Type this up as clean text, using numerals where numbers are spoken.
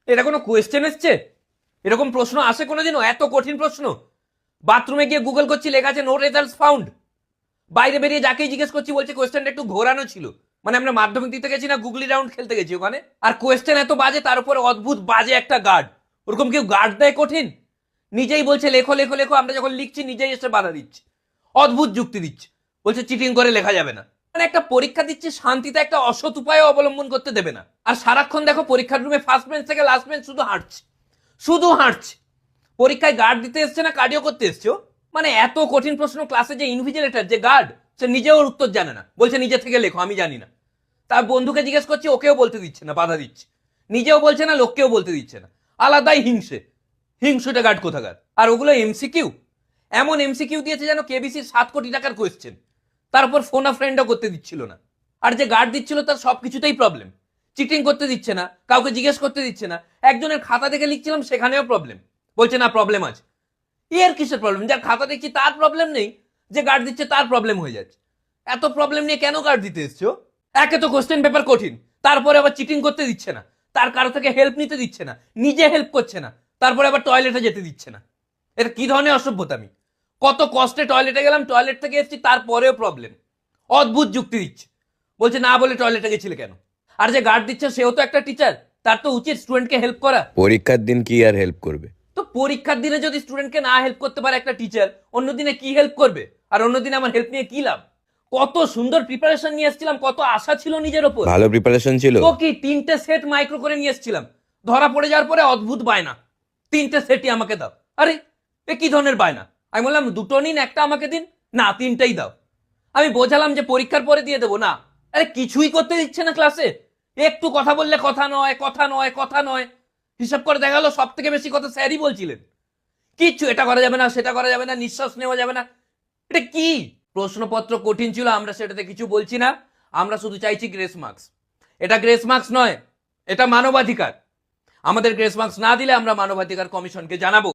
এটা কোনো কোয়েশ্চেন এসছে? এরকম প্রশ্ন আসে কোনোদিনও? এত কঠিন প্রশ্ন। বাথরুমে গিয়ে গুগল করছি, লেখা আছে নো রেজাল্টস ফাউন্ড। বাইরে বেরিয়ে যাকেই জিজ্ঞেস করছি বলছে কোয়েশ্চেনটা একটু ঘোরানো ছিল। মানে আমরা মাধ্যমিক দিতে গেছি না গুগলি রাউন্ড খেলতে গেছি ওখানে? আর কোয়েশ্চেন এত বাজে, তার উপরে অদ্ভুত বাজে একটা গার্ড। ওরকম কেউ গার্ড দেয় কঠিন? নিজেই বলছে লেখো লেখো লেখো, আমরা যখন লিখছি নিজেই এসে বাধা দিচ্ছে, অদ্ভুত যুক্তি দিচ্ছে, বলছে চিটিং করে লেখা যাবে না। মানে একটা পরীক্ষা দিচ্ছে শান্তিতে, একটা অসৎ উপায় অবলম্বন করতে দেবে না। আর সারাক্ষণ দেখো পরীক্ষার রুমে ফার্স্ট বেঞ্চ থেকে লাস্ট বেঞ্চ শুধু হাঁটছে, শুধু হাঁটছে। পরীক্ষায় গার্ড দিতে এসছে না কার্ডিও করতে এসছো? মানে এত কঠিন প্রশ্ন, ক্লাসে যে ইনভিজিলেটর, যে গার্ড, সে নিজেও ওর উত্তর জানে না, বলছে নিজে থেকে লেখো আমি জানি না। তার বন্ধুকে জিজ্ঞেস করছি, ওকেও বলতে দিচ্ছে না, বাধা দিচ্ছে। নিজেও বলছে না, লোককেও বলতে দিচ্ছে না। আলাদাই হিংসে, হিংসুটে গার্ড কোথাকার। আর ওগুলো এমসিকিউ, এমন এমসিকিউ দিয়েছে যেন কেবিসির 7 কোটি টাকার কোয়েশ্চেন। তারপর ফোন আ ফ্রেন্ডও করতে দিচ্ছিল না। আর যে গার্ড দিচ্ছিল তার সবকিছুতেই প্রবলেম। চিটিং করতে দিচ্ছে না, কাউকে জিজ্ঞেস করতে দিচ্ছে না। একজনের খাতা দেখে লিখছিলাম, সেখানেও প্রবলেম, বলছে না প্রবলেম আছে। এর কিসের প্রবলেম? যার খাতা দেখছি তার প্রবলেম নেই, যে গার্ড দিচ্ছে তার প্রবলেম হয়ে যাচ্ছে। এত প্রবলেম নিয়ে কেন গার্ড দিতে এসছো? একে তো কোশ্চেন পেপার কঠিন, তারপরে আবার চিটিং করতে দিচ্ছে না, তার কারো থেকে হেল্প নিতে দিচ্ছে না, নিজে হেল্প করছে না, তারপরে আবার টয়লেটে যেতে দিচ্ছে না। এটা কি ধরনের অসভ্যতামি? কত কষ্টে টয়লেটে গেলাম, টয়লেট থেকে এসেছি, তারপরেও প্রবলেম। অদ্ভুত যুক্তি দিচ্ছে, বলছে না বলে টয়লেটে গেছিলে কেন? আর যে গার্ড দিচ্ছে সেও তো একটা টিচার, তার তো উচিত স্টুডেন্টকে হেল্প করা। পরীক্ষার দিন কি আর হেল্প করবে? তো পরীক্ষার দিনে যদি স্টুডেন্টকে না হেল্প করতে পারে একটা টিচার, অন্য দিনে কি হেল্প করবে? আর অন্য দিনে আমার হেল্প নিয়ে কি লাভ? কত সুন্দর প্রিপারেশন নিয়ে এসেছিলাম, কত আশা ছিল নিজের ওপর। ভালো প্রিপারেশন ছিল? তো কি 3টে সেট মাইক্রো করে নিয়ে এসেছিলাম, ধরা পড়ে যাওয়ার পরে অদ্ভুত বায়না, 3টে সেটই আমাকে দাও। আরে এ কি ধরনের বায়না? আমি বললাম দুটো নিন, একটা আমাকে দিন। না, 3টেই দাও। আমি বোঝালাম যে পরীক্ষার পরে দিয়ে দেবো, না। আরে কিছুই করতে দিচ্ছে না ক্লাসে। একটু কথা বললে কথা নয়, কথা নয়, কথা নয়। হিসাব করে দেখা গেলো সব থেকে বেশি কথা স্যারই বলছিলেন। কিচ্ছু, এটা করা যাবে না, সেটা করা যাবে না, নিঃশ্বাস নেওয়া যাবে না। এটা কি? প্রশ্নপত্র কঠিন ছিল, আমরা সেটাতে কিছু বলছি না। আমরা শুধু চাইছি গ্রেস মার্কস। এটা গ্রেস মার্কস নয়, এটা মানবাধিকার। আমাদের গ্রেস মার্কস না দিলে আমরা মানবাধিকার কমিশনকে জানাবো।